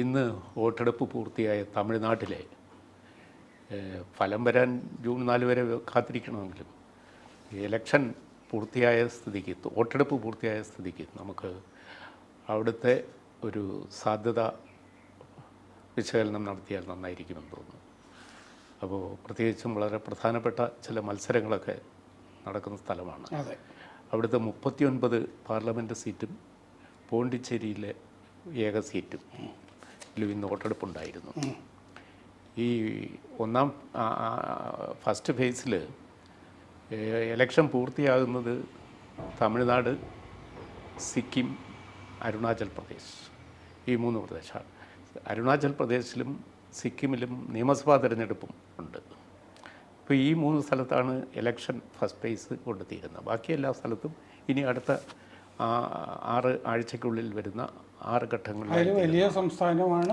ഇന്ന് വോട്ടെടുപ്പ് പൂർത്തിയായ തമിഴ്നാട്ടിലെ ഫലം വരാൻ ജൂൺ 4 വരെ കാത്തിരിക്കണമെങ്കിലും ഇലക്ഷൻ പൂർത്തിയായ സ്ഥിതിക്ക്, വോട്ടെടുപ്പ് പൂർത്തിയായ സ്ഥിതിക്ക് നമുക്ക് അവിടുത്തെ ഒരു സാധ്യത വിശകലനം നടത്തിയാൽ നന്നായിരിക്കുമെന്ന് തോന്നുന്നു. അപ്പോൾ പ്രത്യേകിച്ചും വളരെ പ്രധാനപ്പെട്ട ചില മത്സരങ്ങളൊക്കെ നടക്കുന്ന സ്ഥലമാണ്. അവിടുത്തെ 39 പാർലമെൻറ്റ് സീറ്റും പോണ്ടിച്ചേരിയിലെ ഏക സീറ്റും ഇന്ന് വോട്ടെടുപ്പുണ്ടായിരുന്നു. ഈ ഫസ്റ്റ് ഫേസിൽ ഇലക്ഷൻ പൂർത്തിയാകുന്നത് തമിഴ്നാട്, സിക്കിം, അരുണാചൽ പ്രദേശ്, ഈ 3 പ്രദേശമാണ്. അരുണാചൽ പ്രദേശിലും സിക്കിമിലും നിയമസഭാ തിരഞ്ഞെടുപ്പും ഉണ്ട്. ഇപ്പോൾ ഈ 3 സ്ഥലത്താണ് ഇലക്ഷൻ ഫസ്റ്റ് ഫേസ് കൊണ്ടുതീരുന്നത്. ബാക്കി എല്ലാ സ്ഥലത്തും ഇനി അടുത്ത 6 ആഴ്ചയ്ക്കുള്ളിൽ വരുന്ന 6 ഘട്ടങ്ങളിൽ വലിയ സംസ്ഥാനമാണ്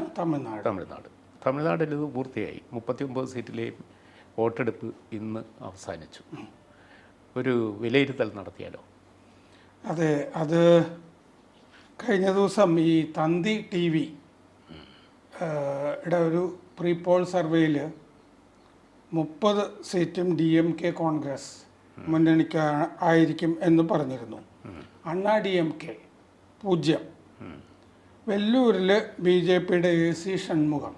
തമിഴ്നാടിൽ ഇത് പൂർത്തിയായി. 39 സീറ്റിലെയും വോട്ടെടുപ്പ് ഇന്ന് അവസാനിച്ചു. ഒരു വിലയിരുത്തൽ നടത്തിയാലോ? അതെ, അത് കഴിഞ്ഞ ദിവസം ഈ തന്തി TV ഒരു പ്രീപോൾ സർവേയിൽ 30 സീറ്റും DMK കോൺഗ്രസ് മുന്നണിക്ക് ആയിരിക്കും എന്ന് പറഞ്ഞിരുന്നു. അണ്ണാ DMK 0. വെല്ലൂരിൽ BJPയുടെ AC ഷൺമുഖം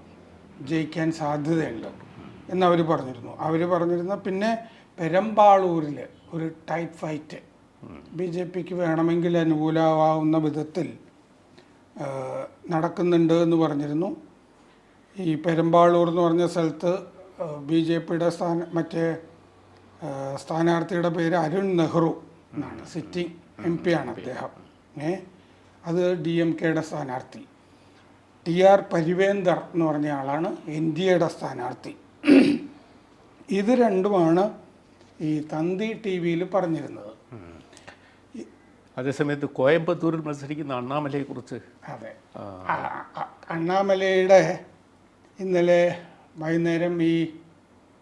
ജയിക്കാൻ സാധ്യതയുണ്ട് എന്നവർ പറഞ്ഞിരുന്നു. പിന്നെ പെരമ്പാളൂരിൽ ഒരു ടൈറ്റ് ഫൈറ്റ് BJPക്ക് വേണമെങ്കിൽ അനുകൂലമാവുന്ന വിധത്തിൽ നടക്കുന്നുണ്ട് എന്ന് പറഞ്ഞിരുന്നു. ഈ പെരമ്പാളൂർ എന്ന് പറഞ്ഞ സ്ഥലത്ത് BJPയുടെ സ്ഥാനാർത്ഥിയുടെ പേര് അരുൺ നെഹ്റു എന്നാണ്. സിറ്റിംഗ് MP ആണ് അദ്ദേഹം. അത് DMKയുടെ സ്ഥാനാർത്ഥി. TR പരിവേന്ദർ എന്ന് പറഞ്ഞ ആളാണ് NDAയുടെ സ്ഥാനാർത്ഥി. ഇത് രണ്ടുമാണ് ഈ തന്തി TVയിൽ പറഞ്ഞിരുന്നത്. അതേസമയത്ത് കോയമ്പത്തൂരിൽ മത്സരിക്കുന്ന അണ്ണാമലയെക്കുറിച്ച്? അതെ, അണ്ണാമലയുടെ ഇന്നലെ വൈകുന്നേരം ഈ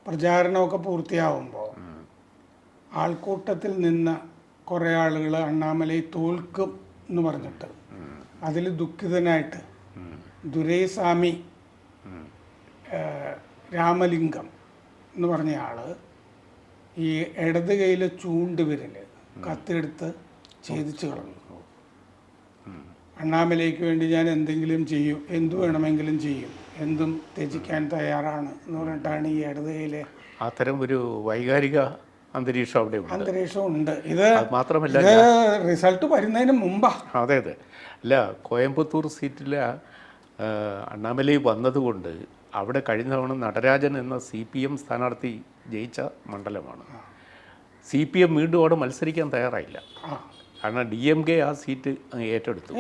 പ്രചാരണമൊക്കെ പൂർത്തിയാവുമ്പോൾ ആൾക്കൂട്ടത്തിൽ നിന്ന് കുറേ ആളുകൾ അണ്ണാമലയെ തോൽക്കും എന്ന് പറഞ്ഞിട്ട് അതിൽ ദുഃഖിതനായിട്ട് ദുരൈസ്വാമി രാമലിംഗം എന്ന് പറഞ്ഞ ആള് ഈ ഇടത് കൈയിലെ ചൂണ്ടുവിരൽ കത്തെടുത്ത് ഛേദിച്ച് കളഞ്ഞു. അണ്ണാമലയ്ക്ക് വേണ്ടി ഞാൻ എന്തെങ്കിലും ചെയ്യും, എന്തു വേണമെങ്കിലും ചെയ്യും, എന്തും ത്യജിക്കാൻ തയ്യാറാണ് എന്ന് പറഞ്ഞിട്ടാണ് ഈ ഇടത് കൈയിലെ അത്തരം ഒരു വൈകാരിക അന്തരീക്ഷമുണ്ട്. ഇത് മാത്രമല്ല, റിസൾട്ട് വരുന്നതിന് മുമ്പാ. അതെ, അല്ല, കോയമ്പത്തൂർ സീറ്റിലെ അണ്ണാമലൈ വന്നതുകൊണ്ട് അവിടെ കഴിഞ്ഞ തവണ നടരാജൻ എന്ന CPM സ്ഥാനാർത്ഥി ജയിച്ച മണ്ഡലമാണ്. CPM വീണ്ടും അവിടെ മത്സരിക്കാൻ തയ്യാറായില്ല. കാരണം DMK ആ സീറ്റ് ഏറ്റെടുത്തു.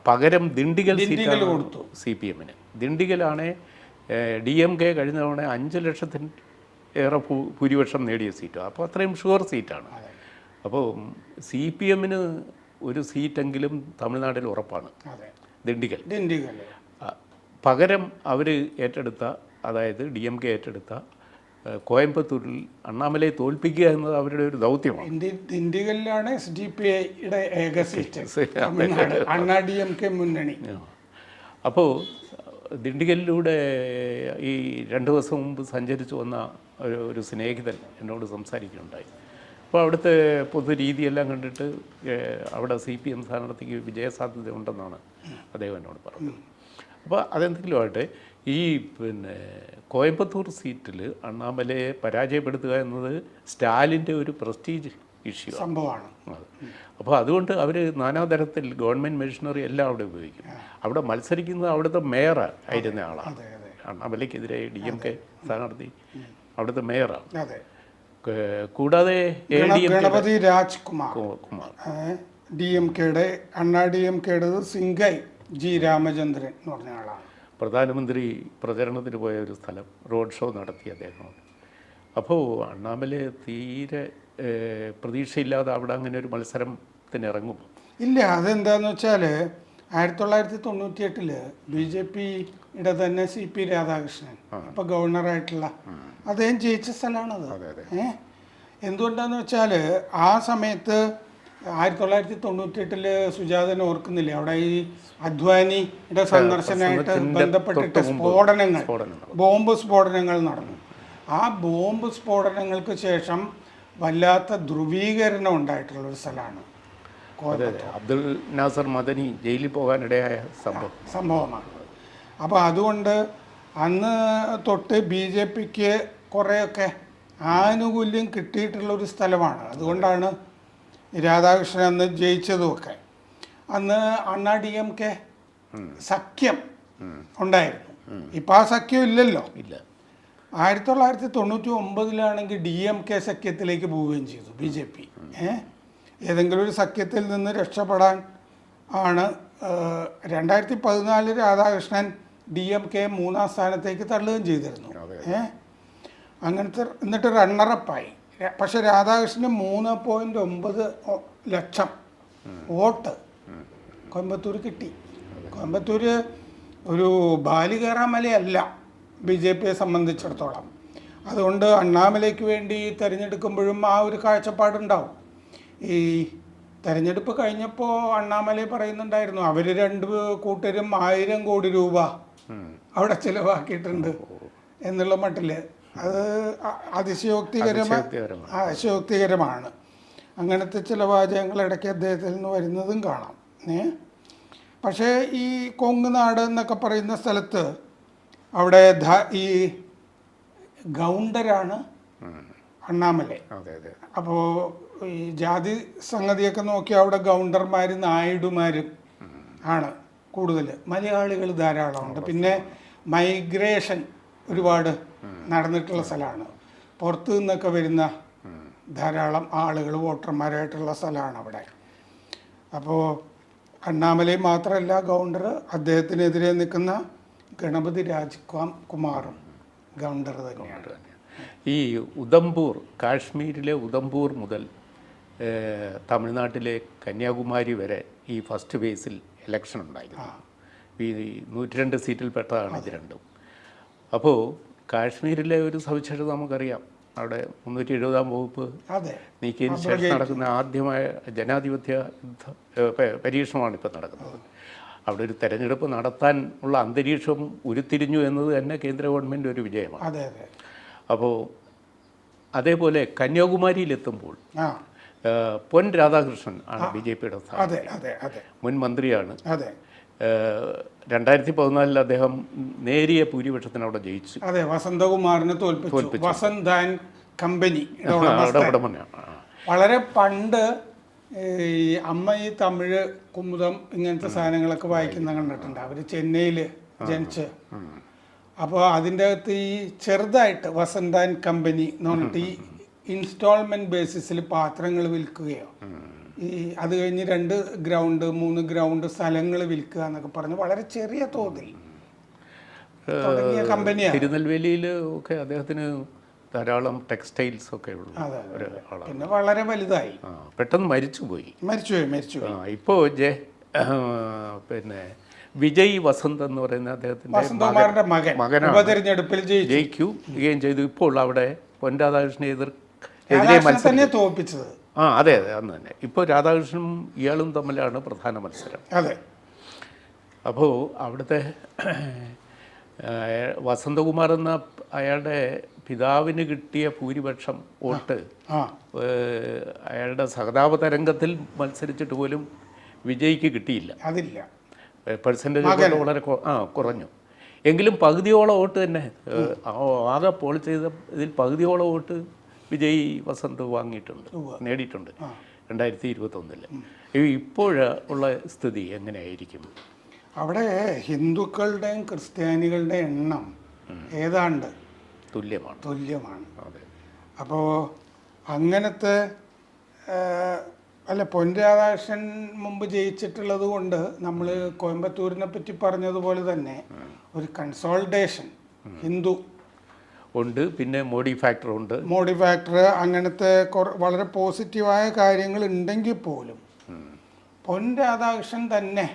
പകരം ദിണ്ടിഗൽ സീറ്റ് കൊടുത്തു CPMന്. ദിണ്ടിഗലാണ് DMK കഴിഞ്ഞ തവണ 5 ലക്ഷത്തിന് ഏറെ ഭൂരിപക്ഷം നേടിയ സീറ്റാണ്. അപ്പോൾ അത്രയും ഷുവർ സീറ്റാണ്. അപ്പോൾ CPMന് ഒരു സീറ്റെങ്കിലും തമിഴ്നാട്ടിൽ ഉറപ്പാണ്, ദിണ്ടിഗൽ. പകരം അവർ ഏറ്റെടുത്ത, അതായത് DMK ഏറ്റെടുത്ത കോയമ്പത്തൂരിൽ അണ്ണാമലയെ തോൽപ്പിക്കുക എന്നത് അവരുടെ ഒരു ദൗത്യമാണ്. ദിണ്ടിഗലിലാണ് SDPIയുടെ ഏക സീറ്റ്, അണ്ണാ DMK മുന്നണി. അപ്പോൾ ദിണ്ടിഗലിലൂടെ ഈ 2 ദിവസം മുമ്പ് സഞ്ചരിച്ചു വന്ന ഒരു സ്നേഹിതൻ എന്നോട് സംസാരിക്കുകയുണ്ടായി. അപ്പോൾ അവിടുത്തെ പൊതുരീതിയെല്ലാം കണ്ടിട്ട് അവിടെ CPM സ്ഥാനാർത്ഥിക്ക് വിജയസാധ്യത ഉണ്ടെന്നാണ് അദ്ദേഹം എന്നോട് പറഞ്ഞത്. അപ്പോൾ അതെന്തെങ്കിലും ആകട്ടെ, ഈ കോയമ്പത്തൂർ സീറ്റിൽ അണ്ണാമലയെ പരാജയപ്പെടുത്തുക എന്നത് സ്റ്റാലിൻ്റെ ഒരു പ്രസ്റ്റീജ് ഇഷ്യൂ സംഭവമാണ്. അപ്പോൾ അതുകൊണ്ട് അവർ നാനാതരത്തിൽ ഗവൺമെൻറ് മെഷീനറി എല്ലാം അവിടെ ഉപയോഗിക്കും. അവിടെ മത്സരിക്കുന്നത് അവിടുത്തെ മേയർ ആയിരുന്ന ആളാണ്. അണ്ണാമലയ്ക്കെതിരെ DMK സ്ഥാനാർത്ഥി അവിടുത്തെ മേയറാണ്. കൂടാതെ ഗണപതി രാജ്കുമാർ DMKയുടെ, അണ്ണാ DMKയുടെ സിംഗൈ G രാമചന്ദ്രൻ എന്ന് പറഞ്ഞ ആളാണ്. പ്രധാനമന്ത്രി പ്രചരണത്തിന് പോയ ഒരു സ്ഥലം, റോഡ് ഷോ നടത്തി അദ്ദേഹമാണ്. അപ്പോൾ അണ്ണാമല തീരെ പ്രതീക്ഷയില്ലാതെ അവിടെ അങ്ങനെ ഒരു മത്സരത്തിന് ഇറങ്ങും. ഇല്ല, അതെന്താന്ന് വെച്ചാൽ 1998 BJPയുടെ തന്നെ CP രാധാകൃഷ്ണൻ, ഇപ്പോൾ ഗവർണറായിട്ടുള്ള അദ്ദേഹം ജയിച്ച സ്ഥലമാണത്. എന്തുകൊണ്ടാന്ന് വെച്ചാൽ ആ സമയത്ത് 1998 സുജാതൻ ഓർക്കുന്നില്ലേ, അവിടെ ഈ അദ്വാനിയുടെ സന്ദർശനമായിട്ട് ബന്ധപ്പെട്ടിട്ട് ബോംബ് സ്ഫോടനങ്ങൾ നടന്നു. ആ ബോംബ് സ്ഫോടനങ്ങൾക്ക് ശേഷം വല്ലാത്ത ധ്രുവീകരണം ഉണ്ടായിട്ടുള്ളൊരു സ്ഥലമാണ് അബ്ദുൽ നാസർ മദനി ജയിലിൽ പോകാനിടയായ സംഭവമാണ്. അപ്പോൾ അതുകൊണ്ട് അന്ന് തൊട്ട് BJPക്ക് കുറേയൊക്കെ ആനുകൂല്യം കിട്ടിയിട്ടുള്ളൊരു സ്ഥലമാണ്. അതുകൊണ്ടാണ് രാധാകൃഷ്ണൻ അന്ന് ജയിച്ചതുമൊക്കെ. അന്ന് DMK സഖ്യം ഉണ്ടായിരുന്നു. ഇപ്പം ആ സഖ്യം ഇല്ലല്ലോ. 1999 DMK സഖ്യത്തിലേക്ക് പോവുകയും ചെയ്തു BJP. ഏതെങ്കിലും ഒരു സഖ്യത്തിൽ നിന്ന് രക്ഷപ്പെടാൻ ആണ് 2014 രാധാകൃഷ്ണൻ DMK 3-ാം സ്ഥാനത്തേക്ക് തള്ളുകയും ചെയ്തിരുന്നു. അങ്ങനത്തെ എന്നിട്ട് റണ്ണറപ്പായി. പക്ഷെ രാധാകൃഷ്ണന് 3.9 ലക്ഷം വോട്ട് കോയമ്പത്തൂർ കിട്ടി. കോയമ്പത്തൂർ ഒരു ബാലികേറാമലയല്ല BJPയെ സംബന്ധിച്ചിടത്തോളം. അതുകൊണ്ട് അണ്ണാമലയ്ക്ക് വേണ്ടി തിരഞ്ഞെടുക്കുമ്പോഴും ആ ഒരു കാഴ്ചപ്പാടുണ്ടാവും. ഈ തെരഞ്ഞെടുപ്പ് കഴിഞ്ഞപ്പോൾ അണ്ണാമലൈ പറയുന്നുണ്ടായിരുന്നു, അവർ 2 കൂട്ടരും 1000 കോടി രൂപ അവിടെ ചിലവാക്കിയിട്ടുണ്ട് എന്നുള്ള മട്ടിൽ. അത് അതിശയോക്തികരമാണ്. അങ്ങനത്തെ ചില വാചകങ്ങൾ ഇടയ്ക്ക് അദ്ദേഹത്തിൽ നിന്ന് വരുന്നതും കാണാം. പക്ഷേ ഈ കൊങ്ങുനാട് എന്നൊക്കെ പറയുന്ന സ്ഥലത്ത് അവിടെ ഈ ഗൗണ്ടരാണ് അണ്ണാമലൈ. അപ്പോൾ ഈ ജാതി സംഗതിയൊക്കെ നോക്കി അവിടെ ഗൗണ്ടർമാരും നായിഡുമാരും ആണ് കൂടുതൽ. മലയാളികൾ ധാരാളമുണ്ട്. പിന്നെ മൈഗ്രേഷൻ ഒരുപാട് നടന്നിട്ടുള്ള സ്ഥലമാണ്. പുറത്തു നിന്നൊക്കെ വരുന്ന ധാരാളം ആളുകൾ വോട്ടർമാരായിട്ടുള്ള സ്ഥലമാണ് അവിടെ. അപ്പോൾ അണ്ണാമലൈ മാത്രമല്ല ഗൗണ്ടർ, അദ്ദേഹത്തിനെതിരെ നിൽക്കുന്ന ഗണപതി കുമാറും ഗൗണ്ടർ തന്നെയാണ്. ഈ ഉദംപൂർ, കാശ്മീരിലെ ഉദംപൂർ മുതൽ തമിഴ്നാട്ടിലെ കന്യാകുമാരി വരെ ഈ ഫസ്റ്റ് ഫേസിൽ ഇലക്ഷൻ ഉണ്ടായിരുന്നു. ഈ 102 സീറ്റിൽ പെട്ടതാണ് ഇത് രണ്ടും. അപ്പോൾ കാശ്മീരിലെ ഒരു സവിശേഷത നമുക്കറിയാം. അവിടെ 370-ാം വകുപ്പ് നീക്കിയതിന് ശേഷം നടക്കുന്ന ആദ്യമായ ജനാധിപത്യ പരീക്ഷണമാണ് ഇപ്പോൾ നടക്കുന്നത്. അവിടെ ഒരു തെരഞ്ഞെടുപ്പ് നടത്താൻ ഉള്ള അന്തരീക്ഷം ഉരുത്തിരിഞ്ഞു എന്നത് തന്നെ കേന്ദ്ര ഗവൺമെൻറ് ഒരു വിജയമാണ്. അപ്പോൾ അതേപോലെ കന്യാകുമാരിയിലെത്തുമ്പോൾ പൊൻ രാധാകൃഷ്ണൻ ആണ് BJPയുടെ മുൻ മന്ത്രിയാണ്. 2014 അദ്ദേഹം നേരിയ ഭൂരിപക്ഷത്തിന് അവിടെ ജയിച്ചു. വസന്തകുമാറിനെ തോൽപ്പിച്ചു. വസന്താൻ കമ്പനി വളരെ പണ്ട് ഈ അമ്മ ഈ തമിഴ് കുമുദം ഇങ്ങനത്തെ സാധനങ്ങളൊക്കെ വായിക്കുന്ന കണ്ടിട്ടുണ്ട്. അവർ ചെന്നൈയിൽ ജനിച്ച്. അപ്പോൾ അതിൻ്റെ അകത്ത് ഈ ചെറുതായിട്ട് വസന്താൻ കമ്പനി എന്ന് പറഞ്ഞിട്ട് ഈ ഇൻസ്റ്റാൾമെൻറ്റ് ബേസിസിൽ പാത്രങ്ങൾ വിൽക്കുകയോ ഈ അത് കഴിഞ്ഞ് 2 ഗ്രൗണ്ട് 3 ഗ്രൗണ്ട് സ്ഥലങ്ങൾ വിൽക്കുക എന്നൊക്കെ പറഞ്ഞ് വളരെ ചെറിയ തോതിൽ തുടങ്ങിയ കമ്പനിയാണ്. തിരുനെൽവേലിയിൽ ഒക്കെ അദ്ദേഹത്തിന് ധാരാളം ടെക്സ്റ്റൈൽസ് ഒക്കെ ഉള്ള ഒരാളാണ്. പിന്നെ വളരെ വലുതായി പെട്ടെന്ന് മരിച്ചുപോയി. ഇപ്പോൾ പിന്നെ വിജയ് വസന്ത് എന്ന് പറയുന്ന അദ്ദേഹത്തിൻ്റെ മകനാണ് ഉപതെരഞ്ഞെടുപ്പിൽ ജയിക്കുകയും ചെയ്തു. ഇപ്പോൾ അവിടെ പൊൻ രാധാകൃഷ്ണനെ തന്നെ തോൽപ്പിച്ചത്. അതെ അന്ന് തന്നെ. ഇപ്പോൾ രാധാകൃഷ്ണനും ഇയാളും തമ്മിലാണ് പ്രധാന മത്സരം. അപ്പോൾ അവിടുത്തെ വസന്തകുമാർ എന്ന അയാളുടെ പിതാവിന് കിട്ടിയ ഭൂരിപക്ഷം വോട്ട് അയാളുടെ സഹതാപ തരംഗത്തിൽ മത്സരിച്ചിട്ട് പോലും വിജയ്ക്ക് കിട്ടിയില്ല. പെർസെൻറ്റേജ് വളരെ കുറഞ്ഞു. എങ്കിലും പകുതിയോളം വോട്ട് തന്നെ ആകെ പോൾ ചെയ്ത ഇതിൽ പകുതിയോളം വോട്ട് വിജയ് വസന്ത് നേടിയിട്ടുണ്ട് 2021. ഇപ്പോഴുള്ള സ്ഥിതി എങ്ങനെയായിരിക്കും? അവിടെ ഹിന്ദുക്കളുടെയും ക്രിസ്ത്യാനികളുടെയും എണ്ണം ഏതാണ്ട് തുല്യമാണ്. അപ്പോൾ അങ്ങനത്തെ പൊൻ രാധാകൃഷ്ണൻ മുമ്പ് ജയിച്ചിട്ടുള്ളത് കൊണ്ട് നമ്മൾ കോയമ്പത്തൂരിനെ പറ്റി പറഞ്ഞതുപോലെ തന്നെ ഒരു കൺസോൾട്ടേഷൻ ഹിന്ദു ഉണ്ട്. പിന്നെ മോഡി ഫാക്ടർ അങ്ങനത്തെ വളരെ പോസിറ്റീവായ കാര്യങ്ങൾ ഉണ്ടെങ്കിൽ പോലും പൊൻ രാധാകൃഷ്ണൻ തന്നെ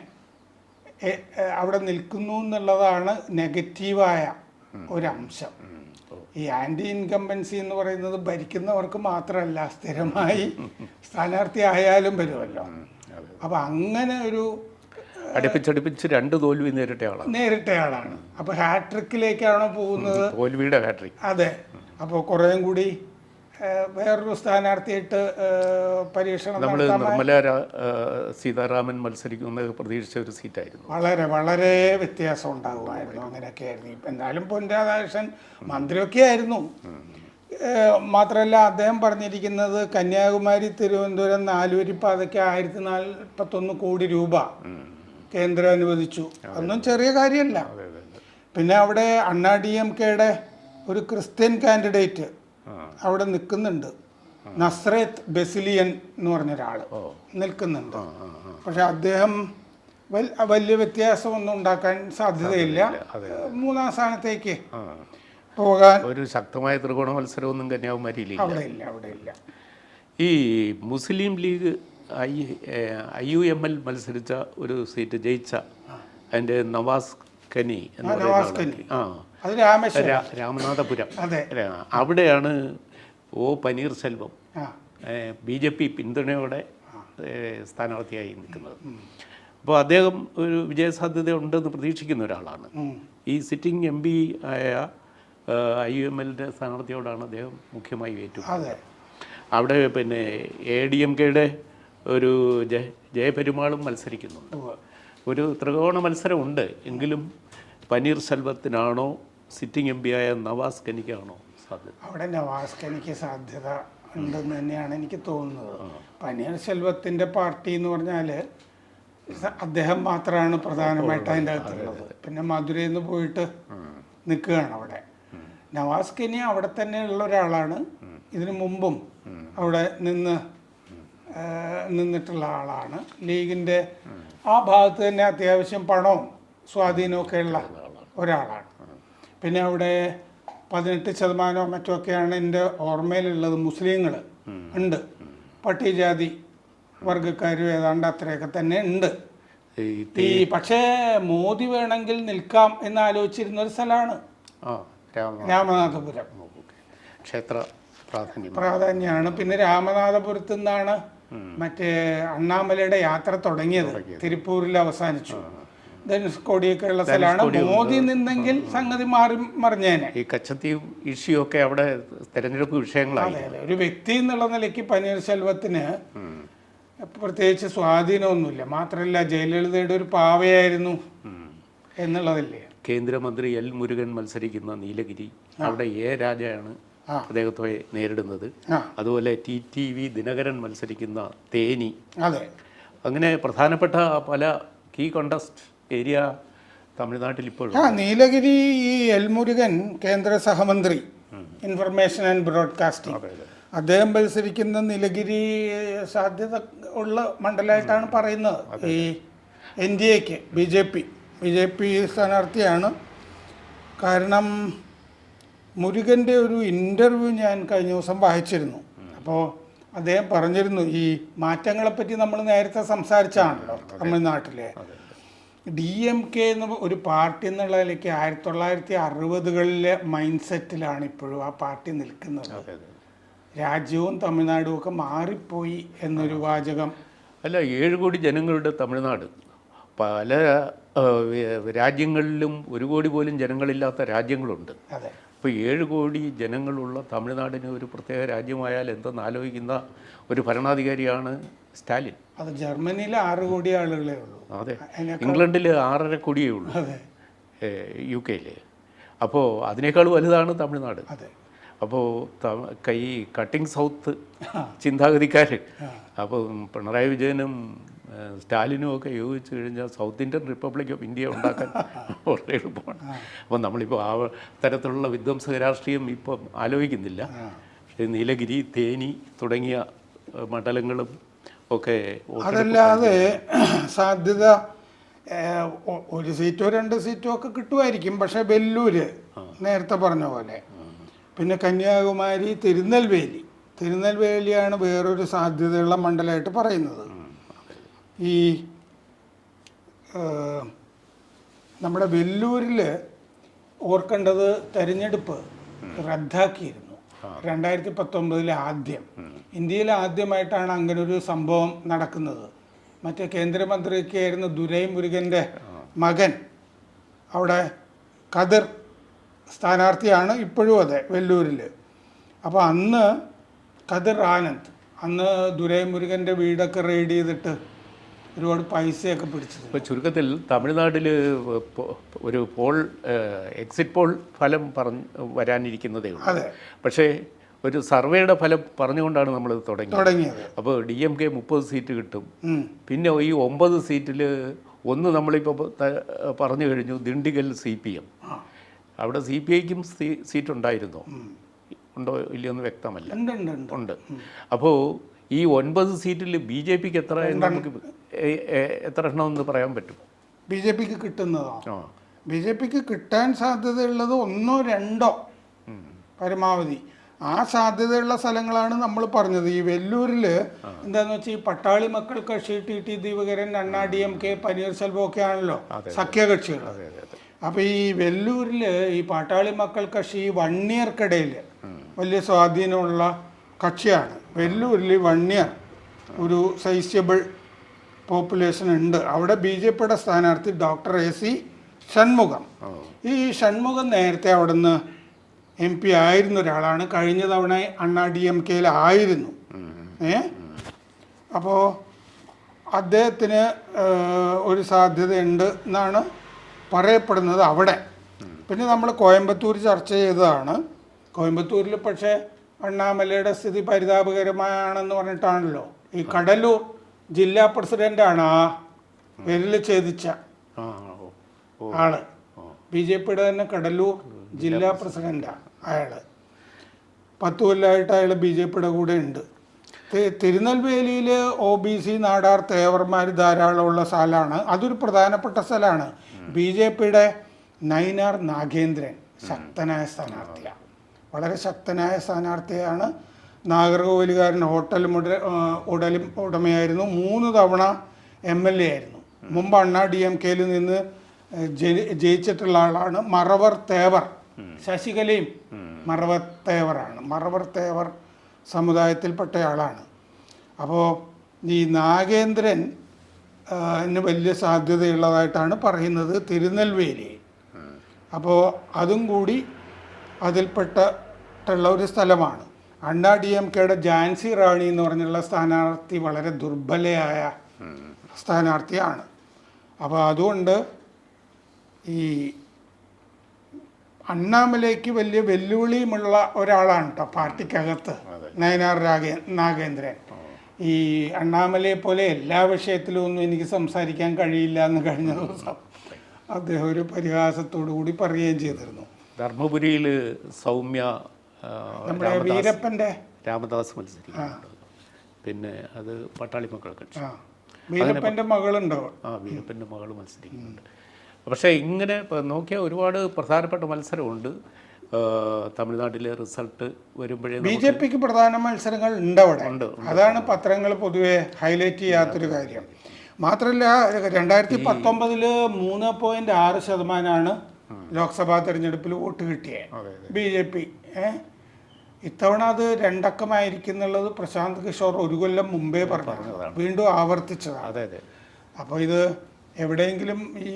അവിടെ നിൽക്കുന്നു എന്നുള്ളതാണ് നെഗറ്റീവായ ഒരംശം. ഈ ആൻറ്റി ഇൻകംബൻസി എന്ന് പറയുന്നത് ഭരിക്കുന്നവർക്ക് മാത്രമല്ല, സ്ഥിരമായി സ്ഥാനാർത്ഥി ആയാലും വരുമല്ലോ. അപ്പം അങ്ങനെ ഒരു അടുപ്പിച്ചടുപ്പിച്ച് 2 തോൽവി നേരിട്ടയാളാണ്. അപ്പോൾ ഹാട്രിക്കിലേക്കാണോ പോകുന്നത്? തോൽവിയുടെ ഹാട്രിക്. അതെ. അപ്പോൾ കുറേയും കൂടി വേറൊരു സ്ഥാനാർത്ഥിയായിട്ട് പരീക്ഷണം നമ്മൾ നിർമ്മല സീതാരാമൻ മത്സരിക്കുന്നത് പ്രതീക്ഷിച്ച ഒരു സീറ്റായിരുന്നു. വളരെ വളരെ വ്യത്യാസം ഉണ്ടാകുമായിരുന്നു. അങ്ങനെയൊക്കെ ആയിരുന്നു. എന്നാലും പൊൻ രാധാകൃഷ്ണൻ മന്ത്രിയൊക്കെ ആയിരുന്നു. മാത്രമല്ല അദ്ദേഹം പറഞ്ഞിരിക്കുന്നത് കന്യാകുമാരി തിരുവനന്തപുരം 4 വരിപ്പാതയ്ക്ക് 1041 കോടി രൂപ കേന്ദ്രം അനുവദിച്ചു. അതൊന്നും ചെറിയ കാര്യമല്ല. പിന്നെ അവിടെ അണ്ണാ DMKയുടെ ഒരു ക്രിസ്ത്യൻ കാൻഡിഡേറ്റ് അവിടെ നിൽക്കുന്നുണ്ട്, നസ്രത്ത് ബെസിലിയൻ എന്ന് പറഞ്ഞ ഒരാൾ നിൽക്കുന്നുണ്ട്. പക്ഷെ അദ്ദേഹം വലിയ വ്യത്യാസമൊന്നും ഉണ്ടാക്കാൻ സാധ്യതയില്ല. 3-ാം സ്ഥാനത്തേക്ക് പോകാൻ ഒരു ശക്തമായ ത്രികോണ മത്സരമൊന്നും കന്യാകുമാരിയിലില്ല. അവിടെ ഇല്ല. ഈ മുസ്ലിം ലീഗ് IUML മത്സരിച്ച ഒരു സീറ്റ് ജയിച്ച അതിൻ്റെ നവാസ് കനി എന്ന് പറയുന്ന രാമനാഥപുരം, അവിടെയാണ് പനീർശെൽവം BJP പിന്തുണയോടെ സ്ഥാനാർത്ഥിയായി നിൽക്കുന്നത്. അപ്പോൾ അദ്ദേഹം ഒരു വിജയസാധ്യത ഉണ്ടെന്ന് പ്രതീക്ഷിക്കുന്ന ഒരാളാണ്. ഈ സിറ്റിംഗ് MP ആയ IUMLൻ്റെ സ്ഥാനാർത്ഥിയോടാണ് അദ്ദേഹം മുഖ്യമായി ഏറ്റുമുട്ടുന്നത്. അവിടെ പിന്നെ ADMKയുടെ ഒരു ജയപെരുമാളും മത്സരിക്കുന്നുണ്ട്. ഒരു ത്രികോണ മത്സരമുണ്ട്. എങ്കിലും പനീർശെൽവത്തിനാണോ സിറ്റിംഗ് MP ആയ നവാസ് കനിക്കാണോ സാധ്യത? അവിടെ നവാസ് കനിക്ക് സാധ്യത ഉണ്ടെന്ന് തന്നെയാണ് എനിക്ക് തോന്നുന്നത്. പനീർശെൽവത്തിൻ്റെ പാർട്ടി എന്ന് പറഞ്ഞാൽ അദ്ദേഹം മാത്രമാണ് പ്രധാനമായിട്ട് അതിൻ്റെ അകത്തുള്ളത്. പിന്നെ മധുരയിൽ നിന്ന് പോയിട്ട് നിൽക്കുകയാണ് അവിടെ. നവാസ് കനി അവിടെ തന്നെയുള്ള ഒരാളാണ്. ഇതിനു മുമ്പും അവിടെ നിന്നിട്ടുള്ള ആളാണ്. ലീഗിൻ്റെ ആ ഭാഗത്ത് തന്നെ അത്യാവശ്യം പണവും സ്വാധീനമൊക്കെ ഉള്ള ഒരാളാണ്. പിന്നെ അവിടെ 18% മറ്റൊക്കെയാണ് എൻ്റെ ഓർമ്മയിലുള്ളത്. മുസ്ലിങ്ങൾ ഉണ്ട്, പട്ടികജാതി വർഗക്കാരും ഏതാണ്ട് അത്രയൊക്കെ തന്നെ ഉണ്ട്. പക്ഷേ മോദി വേണമെങ്കിൽ നിൽക്കാം എന്ന് ആലോചിച്ചിരുന്ന ഒരു സ്ഥലമാണ് രാമനാഥപുരം. ക്ഷേത്ര പ്രാധാന്യമാണ്. പിന്നെ രാമനാഥപുരത്തു നിന്നാണ് മറ്റേ അണ്ണാമലയുടെ യാത്ര തുടങ്ങിയത്, തിരുപ്പൂരിൽ അവസാനിച്ചു. ധനുഷ്കോടിയൊക്കെ ഉള്ള സ്ഥലമാണ്. മോദി നിന്നെങ്കിൽ സംഗതി മറിഞ്ഞേനെ. ഈ കച്ചത്തീവ് ഇഷ്യൂ ഒക്കെ അവിടെ തെരഞ്ഞെടുപ്പ് വിഷയങ്ങളായി. ഒരു വ്യക്തി എന്നുള്ള നിലയ്ക്ക് പനീർശെൽവത്തിന് പ്രത്യേകിച്ച് സ്വാധീനമൊന്നുമില്ല. മാത്രമല്ല ജയലളിതയുടെ ഒരു പാവയായിരുന്നു എന്നുള്ളതല്ലേ. കേന്ദ്രമന്ത്രി L. മുരുകൻ മത്സരിക്കുന്ന നീലഗിരി, അവിടെ രാജയാണ് അദ്ദേഹത്തെ നേരിടുന്നത്. അതുപോലെ TTV ദിനകരൻ മത്സരിക്കുന്ന തേനി. അങ്ങനെ പ്രധാനപ്പെട്ട പല കീ കോണ്ടസ്റ്റ് ഏരിയ തമിഴ്നാട്ടിൽ ഇപ്പോഴും. നീലഗിരി ഈ L. മുരുകൻ കേന്ദ്ര സഹമന്ത്രി ഇൻഫർമേഷൻ ആൻഡ് ബ്രോഡ്കാസ്റ്റിംഗ്, അദ്ദേഹം മത്സരിക്കുന്ന നീലഗിരി സാധ്യത ഉള്ള മണ്ഡലമായിട്ടാണ് പറയുന്നത്. ഈ NDAക്ക് BJP സ്ഥാനാർത്ഥിയാണ്. കാരണം മുരുകൻ്റെ ഒരു ഇൻ്റർവ്യൂ ഞാൻ കഴിഞ്ഞ ദിവസം വായിച്ചിരുന്നു. അപ്പോൾ അദ്ദേഹം പറഞ്ഞിരുന്നു ഈ മാറ്റങ്ങളെപ്പറ്റി നമ്മൾ നേരത്തെ സംസാരിച്ചാണല്ലോ. തമിഴ്നാട്ടിലെ DMK എന്ന ഒരു പാർട്ടി എന്നുള്ള നിലയ്ക്ക് 1960കളിലെ മൈൻഡ് സെറ്റിലാണ് ഇപ്പോഴും ആ പാർട്ടി നിൽക്കുന്നത്. രാജ്യവും തമിഴ്നാടും ഒക്കെ മാറിപ്പോയി എന്നൊരു വാചകം. അല്ല, 7 കോടി ജനങ്ങളുടെ തമിഴ്നാട്, പല രാജ്യങ്ങളിലും 1 കോടി പോലും ജനങ്ങളില്ലാത്ത രാജ്യങ്ങളുണ്ട്. അപ്പോൾ 7 കോടി ജനങ്ങളുള്ള തമിഴ്നാടിന് ഒരു പ്രത്യേക രാജ്യമായാൽ എന്തെന്ന് ആലോചിക്കുന്ന ഒരു ഭരണാധികാരിയാണ് സ്റ്റാലിൻ. അത് ജർമ്മനിയിൽ 6 കോടി ആളുകളേ ഉള്ളൂ. അതെ, ഇംഗ്ലണ്ടിൽ 6.5 കോടിയേ ഉള്ളൂ, UK അപ്പോൾ അതിനേക്കാൾ വലുതാണ് തമിഴ്നാട്. അപ്പോൾ ഈ കട്ടിങ് സൗത്ത് ചിന്താഗതിക്കാർ, അപ്പോൾ പിണറായി വിജയനും സ്റ്റാലിനും ഒക്കെ യോജിച്ച് കഴിഞ്ഞാൽ south Indian republic of India ഉണ്ടാക്കാൻ വളരെ എളുപ്പമാണ്. അപ്പോൾ നമ്മളിപ്പോൾ ആ തരത്തിലുള്ള വിധ്വംസക രാഷ്ട്രീയം ഇപ്പം ആലോചിക്കുന്നില്ല. പക്ഷേ നീലഗിരി, തേനി തുടങ്ങിയ മണ്ഡലങ്ങളും ഒക്കെ. അതല്ലാതെ സാധ്യത 1 സീറ്റോ 2 സീറ്റോ ഒക്കെ കിട്ടുമായിരിക്കും. പക്ഷേ വെല്ലൂര് നേരത്തെ പറഞ്ഞ പോലെ, പിന്നെ കന്യാകുമാരി, തിരുനെൽവേലിയാണ് വേറൊരു സാധ്യതയുള്ള മണ്ഡലമായിട്ട് പറയുന്നത്. ഈ നമ്മുടെ വെല്ലൂരിൽ ഓർക്കേണ്ടത് തെരഞ്ഞെടുപ്പ് റദ്ദാക്കിയിരുന്നു 2019 ആദ്യം. ഇന്ത്യയിൽ ആദ്യമായിട്ടാണ് അങ്ങനെ ഒരു സംഭവം നടക്കുന്നത്. മറ്റേ കേന്ദ്രമന്ത്രിയൊക്കെ ആയിരുന്നു ദുരൈ മുരുകൻ്റെ മകൻ അവിടെ ഖദർ സ്ഥാനാർത്ഥിയാണ്, ഇപ്പോഴും അതെ വെല്ലൂരിൽ. അപ്പോൾ അന്ന് ഖദർ ആനന്ദ് അന്ന് ദുരൈ മുരുകൻ്റെ വീടൊക്കെ റെയ്ഡ് ചെയ്തിട്ട് ഒരുപാട് പൈസയൊക്കെ പിടിച്ചത്. ഇപ്പോൾ ചുരുക്കത്തിൽ തമിഴ്നാട്ടിൽ ഒരു എക്സിറ്റ് പോൾ ഫലം വരാനിരിക്കുന്നതേ ഉള്ളൂ. അതെ, പക്ഷേ ഒരു സർവേയുടെ ഫലം പറഞ്ഞുകൊണ്ടാണ് നമ്മൾ തുടങ്ങിയത്. അപ്പോൾ DMK 30 സീറ്റ് കിട്ടും. പിന്നെ ഈ 9 സീറ്റിൽ ഒന്ന് നമ്മളിപ്പോൾ പറഞ്ഞു കഴിഞ്ഞു, ദിണ്ടിഗൽ CPM. അവിടെ CPIക്കും സീറ്റ് ഉണ്ടായിരുന്നോ, ഉണ്ടോ ഇല്ലയൊന്നും വ്യക്തമല്ല. ഉണ്ട്. അപ്പോൾ ഈ 9 സീറ്റിൽ BJPക്ക് എത്ര എണ്ണമെന്ന് പറയാൻ പറ്റും? BJPക്ക് കിട്ടുന്നതോ? BJPക്ക് കിട്ടാൻ സാധ്യതയുള്ളത് 1 or 2 പരമാവധി. ആ സാധ്യതയുള്ള സ്ഥലങ്ങളാണ് നമ്മൾ പറഞ്ഞത്. ഈ വെല്ലൂരിൽ എന്താണെന്ന് വെച്ചാൽ ഈ പട്ടാളി മക്കൾ കക്ഷി, TT ദിവാകരൻ, അണ്ണാ DMK, പനീർസെൽവം ഒക്കെ ആണല്ലോ സഖ്യകക്ഷികൾ. അപ്പോൾ ഈ വെല്ലൂരിൽ ഈ പാട്ടാളി മക്കൾ കക്ഷി വണ്ണിയർക്കിടയിൽ വലിയ സ്വാധീനമുള്ള കക്ഷിയാണ്. വെല്ലൂരിൽ വണ്ണിയർ ഒരു സൈസ്റ്റബിൾ പോപ്പുലേഷൻ ഉണ്ട്. അവിടെ BJPയുടെ സ്ഥാനാർത്ഥി ഡോക്ടർ AC ഷൺമുഖം. ഈ ഷൺമുഖം നേരത്തെ അവിടെ നിന്ന് MP ആയിരുന്ന ഒരാളാണ്. കഴിഞ്ഞ തവണ അണ്ണാ DMKയിലായിരുന്നു. അപ്പോൾ അദ്ദേഹത്തിന് ഒരു സാധ്യതയുണ്ട് എന്നാണ് പറയപ്പെടുന്നത് അവിടെ. പിന്നെ നമ്മൾ കോയമ്പത്തൂർ ചർച്ച ചെയ്തതാണ്. കോയമ്പത്തൂരിൽ പക്ഷേ അണ്ണാമലയുടെ സ്ഥിതി പരിതാപകരമാണെന്ന് പറഞ്ഞിട്ടാണല്ലോ ഈ കടലൂർ ജില്ലാ പ്രസിഡൻ്റാണ് ആ വിരൽ ഛേദിച്ച ആള്. BJPയുടെ തന്നെ കടലൂർ ജില്ലാ പ്രസിഡൻ്റാണ് അയാൾ. 10 കൊല്ലമായിട്ട് അയാൾ BJPയുടെ കൂടെ ഉണ്ട്. തിരുനെൽവേലിയിൽ OBC നാടാർ തേവർമാർ ധാരാളമുള്ള സ്ഥലമാണ്. അതൊരു പ്രധാനപ്പെട്ട സ്ഥലമാണ്. BJPയുടെ നൈനാർ നാഗേന്ദ്രൻ ശക്തനായ സ്ഥാനാർത്ഥിയാണ്, വളരെ ശക്തനായ സ്ഥാനാർത്ഥിയാണ്. നാഗർകോവിലുകാരൻ ഹോട്ടൽ ഉടമയായിരുന്നു. 3 തവണ MLA ആയിരുന്നു. മുമ്പ് അണ്ണാ DMKയിൽ നിന്ന് ജയിച്ചിട്ടുള്ള ആളാണ്. മറവർ തേവർ, ശശികലയും മറവർ തേവറാണ്. മറവർ തേവർ സമുദായത്തിൽപ്പെട്ട ആളാണ്. അപ്പോൾ ഈ നാഗേന്ദ്രൻ വലിയ സാധ്യതയുള്ളതായിട്ടാണ് പറയുന്നത് തിരുനെൽവേലി. അപ്പോൾ അതും കൂടി അതിൽപ്പെട്ടുള്ള ഒരു സ്ഥലമാണ്. അണ്ണാ DMKയുടെ ഝാൻസി റാണി എന്ന് പറഞ്ഞുള്ള സ്ഥാനാർത്ഥി വളരെ ദുർബലയായ സ്ഥാനാർത്ഥിയാണ്. അപ്പോൾ അതുകൊണ്ട് ഈ അണ്ണാമലയ്ക്ക് വലിയ വെല്ലുവിളിയുമുള്ള ഒരാളാണ് കേട്ടോ പാർട്ടിക്കകത്ത് നയനാർ നാഗേന്ദ്രൻ. ഈ അണ്ണാമലയെ പോലെ എല്ലാ വിഷയത്തിലും ഒന്നും എനിക്ക് സംസാരിക്കാൻ കഴിയില്ല എന്ന് കഴിഞ്ഞ ദിവസം അദ്ദേഹം ഒരു പരിഹാസത്തോടു കൂടി പറയുകയും ചെയ്തിരുന്നു. ധർമ്മപുരിയിൽ സൗമ്യ നമ്മുടെ വീരപ്പൻ്റെ രാമദാസ് മത്സരിക്കുന്നുണ്ട്. പിന്നെ അത് പട്ടാളി മക്കൾ കക്ഷി. വീരപ്പൻ്റെ മകളുണ്ടോ? വീരപ്പൻ്റെ മകൾ മത്സരിക്കുന്നുണ്ട്. പക്ഷേ ഇങ്ങനെ നോക്കിയാൽ ഒരുപാട് പ്രധാനപ്പെട്ട മത്സരമുണ്ട്. തമിഴ്നാട്ടിലെ റിസൾട്ട് വരുമ്പോഴേ BJPക്ക് പ്രധാന മത്സരങ്ങൾ ഉണ്ട് അവിടെ. അതാണ് പത്രങ്ങൾ പൊതുവെ ഹൈലൈറ്റ് ചെയ്യാത്തൊരു കാര്യം. മാത്രമല്ല 2019 3.6% ലോക്സഭാ തെരഞ്ഞെടുപ്പിൽ വോട്ട് കിട്ടിയത് BJP. ഇത്തവണ അത് 2 അക്കമായിരിക്കും എന്നുള്ളത് പ്രശാന്ത് കിഷോർ 1 കൊല്ലം മുമ്പേ പറഞ്ഞു, വീണ്ടും ആവർത്തിച്ചതാണ്. അപ്പോൾ ഇത് എവിടെയെങ്കിലും ഈ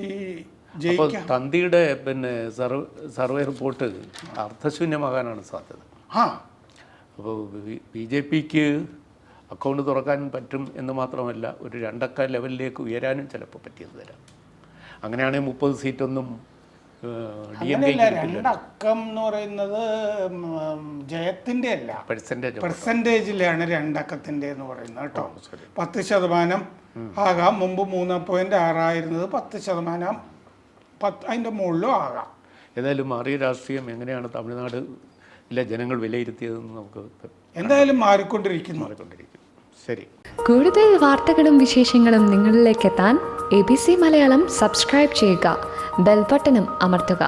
തന്തിയുടെ പിന്നെ സർവേ റിപ്പോർട്ട് അർത്ഥശൂന്യമാകാനാണ് സാധ്യത. അപ്പോൾ BJPക്ക് അക്കൗണ്ട് തുറക്കാൻ പറ്റും എന്ന് മാത്രമല്ല ഒരു 2 അക്ക ലെവലിലേക്ക് ഉയരാനും ചിലപ്പോൾ പറ്റിയത് തരാം. അങ്ങനെയാണെങ്കിൽ 30 സീറ്റൊന്നും അങ്ങനെയല്ല. 2 അക്കം എന്ന് പറയുന്നത് ജയത്തിൻ്റെ അല്ല, പെർസെൻറ്റേജിലാണ് 2 അക്കത്തിൻ്റെ എന്ന് പറയുന്നത് കേട്ടോ. 10% ആകാം. മുമ്പ് 3.6 ആയിരുന്നത് 10%, അതിൻ്റെ മുകളിലും ആകാം. ഏതായാലും മാറിയ രാഷ്ട്രീയം എങ്ങനെയാണ് തമിഴ്നാടിലെ ജനങ്ങൾ വിലയിരുത്തിയതെന്ന് നമുക്ക് എന്തായാലും മാറിക്കൊണ്ടിരിക്കുന്നു. ശരി. കൂടുതൽ വാർത്തകളും വിശേഷങ്ങളും നിങ്ങളിലേക്ക് എത്താൻ ABC മലയാളം സബ്സ്ക്രൈബ് ചെയ്യുക, ബെൽ ബട്ടണും അമർത്തുക.